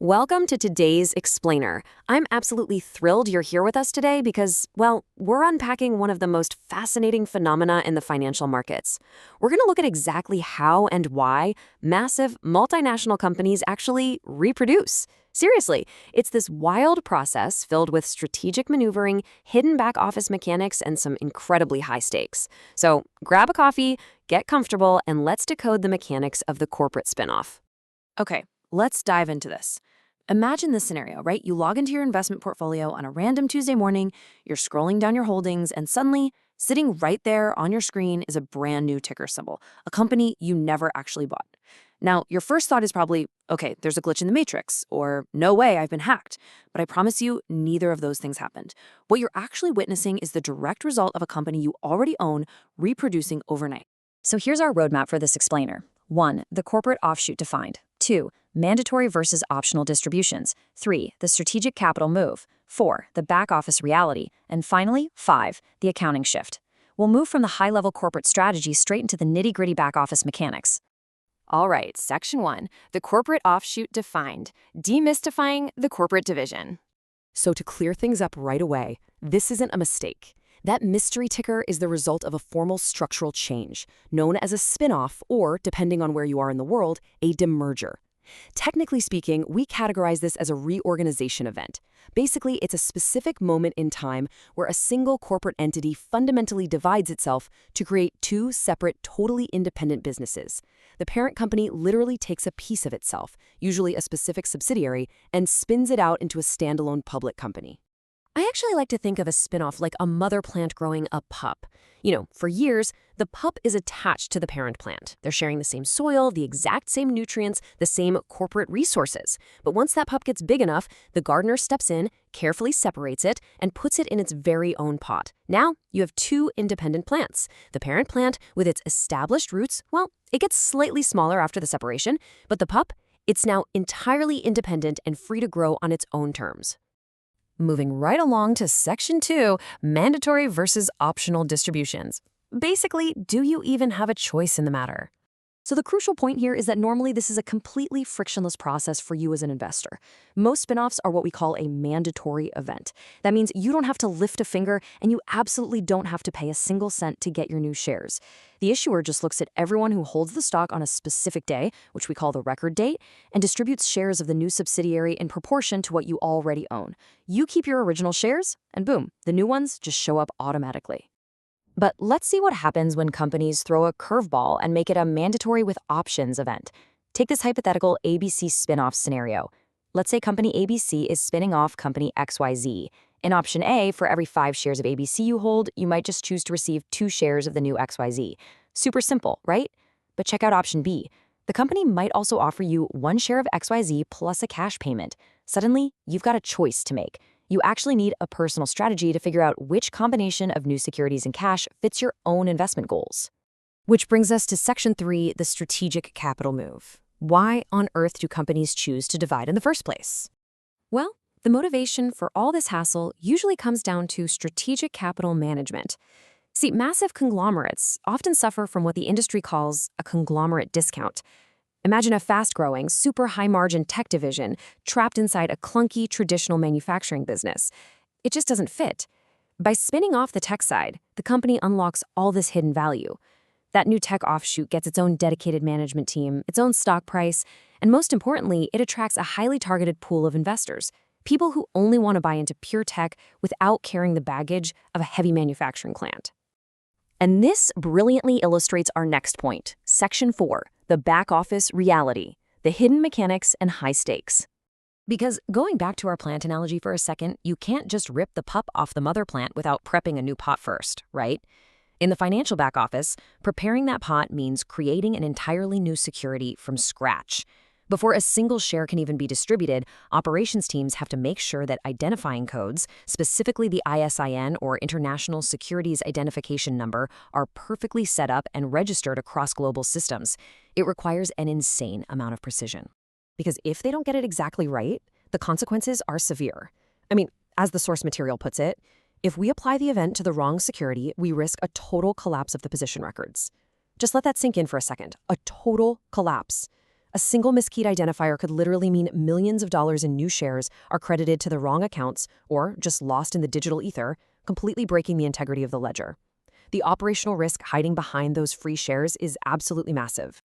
Welcome to today's Explainer. I'm absolutely thrilled you're here with us today because, well, we're unpacking one of the most fascinating phenomena in the financial markets. We're going to look at exactly how and why massive multinational companies actually reproduce. Seriously, it's this wild process filled with strategic maneuvering, hidden back office mechanics, and some incredibly high stakes. So grab a coffee, get comfortable, and let's decode the mechanics of the corporate spinoff. Okay, let's dive into this. Imagine this scenario, right? You log into your investment portfolio on a random Tuesday morning, you're scrolling down your holdings, and suddenly, sitting right there on your screen is a brand new ticker symbol, a company you never actually bought. Now, your first thought is probably, okay, there's a glitch in the matrix, or no way, I've been hacked. But I promise you, neither of those things happened. What you're actually witnessing is the direct result of a company you already own reproducing overnight. So here's our roadmap for this explainer. 1. The corporate offshoot defined. 2. Mandatory versus optional distributions. 3. The strategic capital move. 4. The back office reality. And finally, 5. The accounting shift. We'll move from the high-level corporate strategy straight into the nitty-gritty back office mechanics. All right, Section 1, the corporate offshoot defined, demystifying the corporate division. So to clear things up right away, this isn't a mistake. That mystery ticker is the result of a formal structural change, known as a spin-off or, depending on where you are in the world, a demerger. Technically speaking, we categorize this as a reorganization event. Basically, it's a specific moment in time where a single corporate entity fundamentally divides itself to create two separate, totally independent businesses. The parent company literally takes a piece of itself, usually a specific subsidiary, and spins it out into a standalone public company. I actually like to think of a spinoff like a mother plant growing a pup. You know, for years, the pup is attached to the parent plant. They're sharing the same soil, the exact same nutrients, the same corporate resources. But once that pup gets big enough, the gardener steps in, carefully separates it, and puts it in its very own pot. Now, you have two independent plants. The parent plant, with its established roots, well, it gets slightly smaller after the separation, but the pup, it's now entirely independent and free to grow on its own terms. Moving right along to Section 2, mandatory versus optional distributions. Basically, do you even have a choice in the matter? So the crucial point here is that normally this is a completely frictionless process for you as an investor. Most spinoffs are what we call a mandatory event. That means you don't have to lift a finger and you absolutely don't have to pay a single cent to get your new shares. The issuer just looks at everyone who holds the stock on a specific day, which we call the record date, and distributes shares of the new subsidiary in proportion to what you already own. You keep your original shares, and boom, the new ones just show up automatically. But let's see what happens when companies throw a curveball and make it a mandatory with options event. Take this hypothetical ABC spinoff scenario. Let's say company ABC is spinning off company XYZ. In option A, for every 5 shares of ABC you hold, you might just choose to receive 2 shares of the new XYZ. Super simple, right? But check out option B. The company might also offer you 1 share of XYZ plus a cash payment. Suddenly, you've got a choice to make. You actually need a personal strategy to figure out which combination of new securities and cash fits your own investment goals. Which brings us to Section 3, the strategic capital move. Why on earth do companies choose to divide in the first place? Well, the motivation for all this hassle usually comes down to strategic capital management. See, massive conglomerates often suffer from what the industry calls a conglomerate discount. Imagine a fast-growing, super high-margin tech division trapped inside a clunky, traditional manufacturing business. It just doesn't fit. By spinning off the tech side, the company unlocks all this hidden value. That new tech offshoot gets its own dedicated management team, its own stock price, and most importantly, it attracts a highly targeted pool of investors, people who only want to buy into pure tech without carrying the baggage of a heavy manufacturing plant. And this brilliantly illustrates our next point, Section 4, the back office reality, the hidden mechanics and high stakes. Because going back to our plant analogy for a second, you can't just rip the pup off the mother plant without prepping a new pot first, right? In the financial back office, preparing that pot means creating an entirely new security from scratch. Before a single share can even be distributed, operations teams have to make sure that identifying codes, specifically the ISIN or International Securities Identification Number, are perfectly set up and registered across global systems. It requires an insane amount of precision. Because if they don't get it exactly right, the consequences are severe. I mean, as the source material puts it, if we apply the event to the wrong security, we risk a total collapse of the position records. Just let that sink in for a second. A total collapse. A single miskeyed identifier could literally mean millions of dollars in new shares are credited to the wrong accounts or just lost in the digital ether, completely breaking the integrity of the ledger. The operational risk hiding behind those free shares is absolutely massive.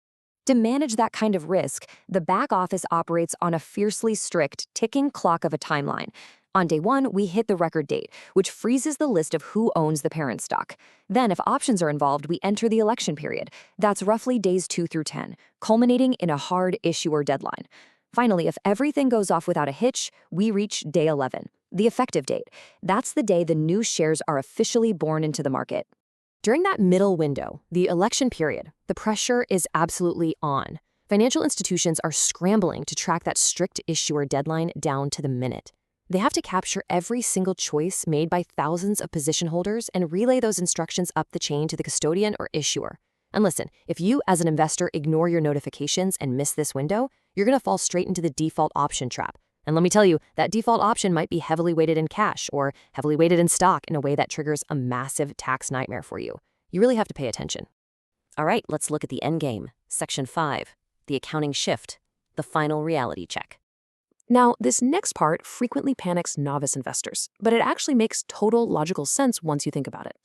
To manage that kind of risk, the back office operates on a fiercely strict, ticking clock of a timeline. On day one, we hit the record date, which freezes the list of who owns the parent stock. Then, if options are involved, we enter the election period. That's roughly days 2 through 10, culminating in a hard issuer deadline. Finally, if everything goes off without a hitch, we reach day 11, the effective date. That's the day the new shares are officially born into the market. During that middle window, the election period, the pressure is absolutely on. Financial institutions are scrambling to track that strict issuer deadline down to the minute. They have to capture every single choice made by thousands of position holders and relay those instructions up the chain to the custodian or issuer. And listen, if you as an investor ignore your notifications and miss this window, you're going to fall straight into the default option trap. And let me tell you, that default option might be heavily weighted in cash or heavily weighted in stock in a way that triggers a massive tax nightmare for you. You really have to pay attention. All right, let's look at the endgame. Section 5, the accounting shift, the final reality check. Now, this next part frequently panics novice investors, but it actually makes total logical sense once you think about it.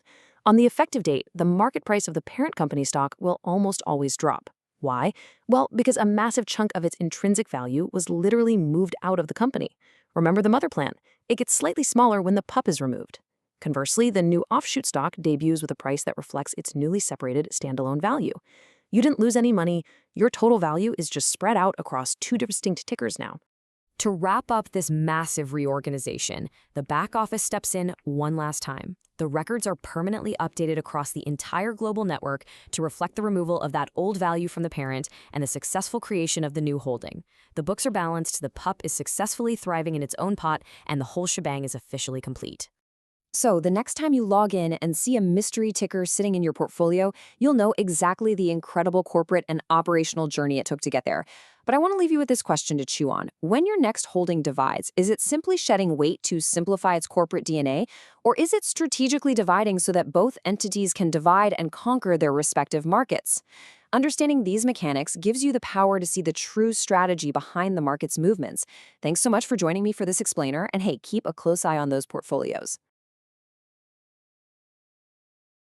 On the effective date, the market price of the parent company stock will almost always drop. Why? Well, because a massive chunk of its intrinsic value was literally moved out of the company. Remember the mother plan? It gets slightly smaller when the pup is removed. Conversely, the new offshoot stock debuts with a price that reflects its newly separated standalone value. You didn't lose any money. Your total value is just spread out across two distinct tickers now. To wrap up this massive reorganization, the back office steps in one last time. The records are permanently updated across the entire global network to reflect the removal of that old value from the parent and the successful creation of the new holding. The books are balanced, the pup is successfully thriving in its own pot, and the whole shebang is officially complete. So the next time you log in and see a mystery ticker sitting in your portfolio, you'll know exactly the incredible corporate and operational journey it took to get there. But I want to leave you with this question to chew on. When your next holding divides, is it simply shedding weight to simplify its corporate DNA? Or is it strategically dividing so that both entities can divide and conquer their respective markets? Understanding these mechanics gives you the power to see the true strategy behind the market's movements. Thanks so much for joining me for this explainer, and hey, keep a close eye on those portfolios.